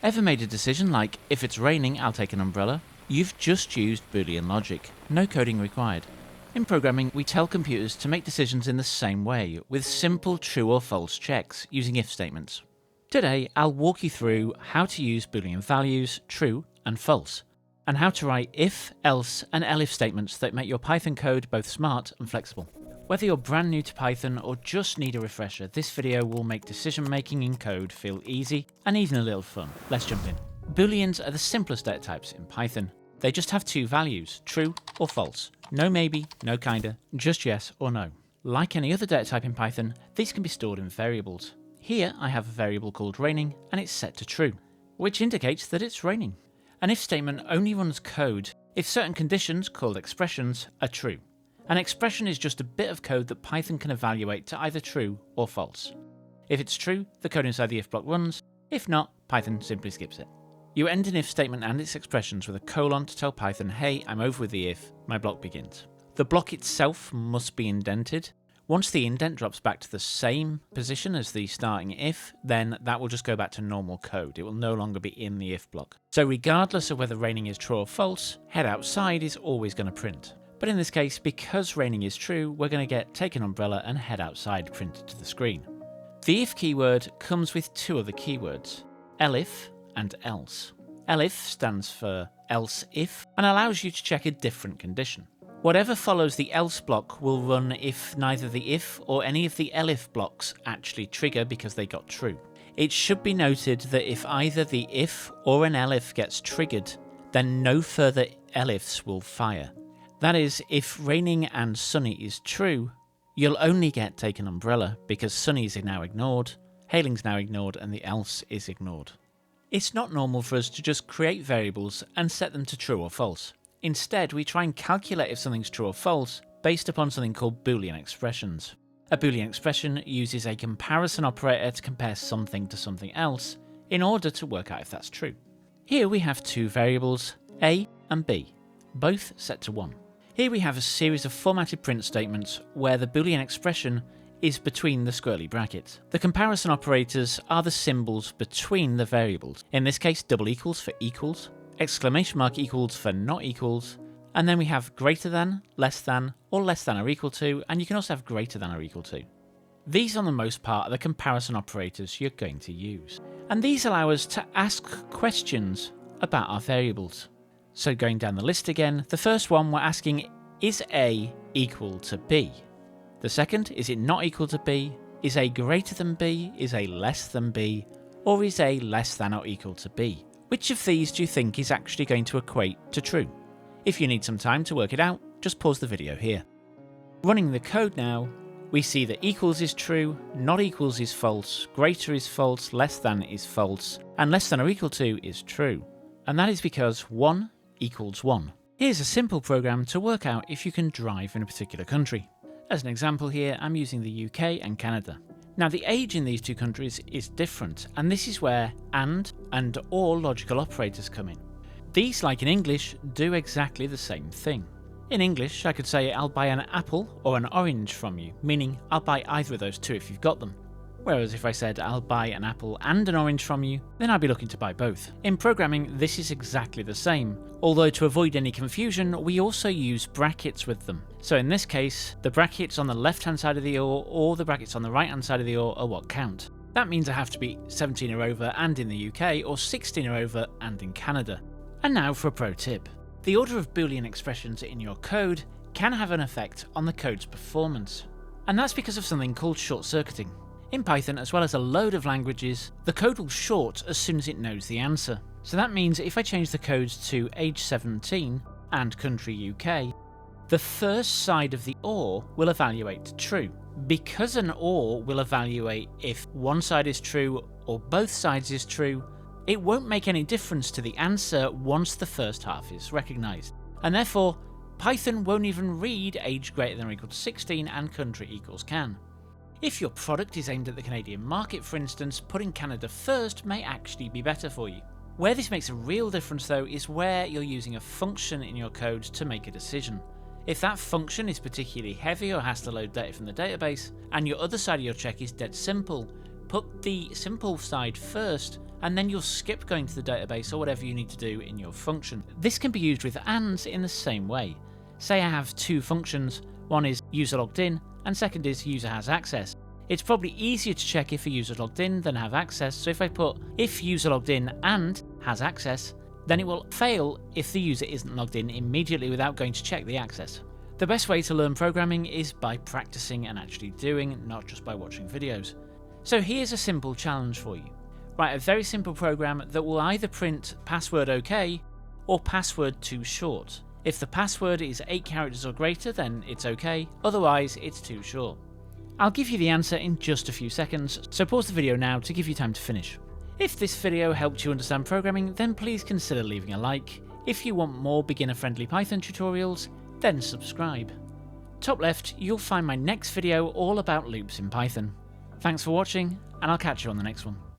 Ever made a decision like, if it's raining, I'll take an umbrella? You've just used Boolean logic. No coding required. In programming, we tell computers to make decisions in the same way, with simple true or false checks using if statements. Today, I'll walk you through how to use Boolean values, true and false, and how to write if, else, and elif statements that make your Python code both smart and flexible. Whether you're brand new to Python or just need a refresher, this video will make decision making in code feel easy and even a little fun. Let's jump in. Booleans are the simplest data types in Python. They just have two values, true or false. No maybe, no kinda, just yes or no. Like any other data type in Python, these can be stored in variables. Here I have a variable called raining and it's set to true, which indicates that it's raining. An if statement only runs code if certain conditions, called expressions, are true. An expression is just a bit of code that Python can evaluate to either true or false. If it's true, the code inside the if block runs. If not, Python simply skips it. You end an if statement and its expressions with a colon to tell Python, hey, I'm over with the if, my block begins. The block itself must be indented. Once the indent drops back to the same position as the starting if, then that will just go back to normal code. It will no longer be in the if block. So regardless of whether raining is true or false, head outside is always going to print. But in this case, because raining is true, we're going to get take an umbrella and head outside printed to the screen. The if keyword comes with two other keywords, elif and else. Elif stands for else if and allows you to check a different condition. Whatever follows the else block will run if neither the if or any of the elif blocks actually trigger because they got true. It should be noted that if either the if or an elif gets triggered, then no further elifs will fire. That is, if raining and sunny is true, you'll only get take an umbrella because sunny is now ignored, hailing's now ignored, and the else is ignored. It's not normal for us to just create variables and set them to true or false. Instead, we try and calculate if something's true or false based upon something called Boolean expressions. A Boolean expression uses a comparison operator to compare something to something else in order to work out if that's true. Here we have two variables, A and B, both set to 1. Here we have a series of formatted print statements where the Boolean expression is between the squirrely brackets. The comparison operators are the symbols between the variables. In this case, double equals for equals, exclamation mark equals for not equals, and then we have greater than, less than, or less than or equal to, and you can also have greater than or equal to. These, on the most part, are the comparison operators you're going to use. And these allow us to ask questions about our variables. So going down the list again, the first one we're asking, is A equal to B? The second, is it not equal to B? Is A greater than B? Is A less than B? Or is A less than or equal to B? Which of these do you think is actually going to equate to true? If you need some time to work it out, just pause the video here. Running the code now, we see that equals is true, not equals is false, greater is false, less than is false, and less than or equal to is true. And that is because 1 equals 1. Here's a simple program to work out if you can drive in a particular country. As an example here, I'm using the UK and Canada. Now the age in these two countries is different, and this is where and or logical operators come in. These, like in English, do exactly the same thing. In English, I could say I'll buy an apple or an orange from you, meaning I'll buy either of those two if you've got them. Whereas if I said I'll buy an apple and an orange from you, then I'd be looking to buy both. In programming, this is exactly the same, although to avoid any confusion, we also use brackets with them. So in this case, the brackets on the left-hand side of the or the brackets on the right-hand side of the or are what count. That means I have to be 17 or over and in the UK, or 16 or over and in Canada. And now for a pro tip. The order of Boolean expressions in your code can have an effect on the code's performance. And that's because of something called short-circuiting. In Python, as well as a load of languages, the code will short as soon as it knows the answer. So that means if I change the code to age 17 and country UK, the first side of the OR will evaluate to true. Because an OR will evaluate if one side is true or both sides is true, it won't make any difference to the answer once the first half is recognised. And therefore, Python won't even read age greater than or equal to 16 and country equals can. If your product is aimed at the Canadian market, for instance, putting Canada first may actually be better for you. Where this makes a real difference though is where you're using a function in your code to make a decision. If that function is particularly heavy or has to load data from the database, and your other side of your check is dead simple, put the simple side first and then you'll skip going to the database or whatever you need to do in your function. This can be used with ANDs in the same way. Say I have two functions, one is user logged in, and second is user has access. It's probably easier to check if a user logged in than have access, so if I put if user logged in and has access, then it will fail if the user isn't logged in immediately without going to check the access. The best way to learn programming is by practicing and actually doing, not just by watching videos. So here's a simple challenge for you. Write a very simple program that will either print password OK or password too short. If the password is 8 characters or greater, then it's OK, otherwise it's too short. I'll give you the answer in just a few seconds, so pause the video now to give you time to finish. If this video helped you understand programming, then please consider leaving a like. If you want more beginner-friendly Python tutorials, then subscribe. Top left, you'll find my next video all about loops in Python. Thanks for watching, and I'll catch you on the next one.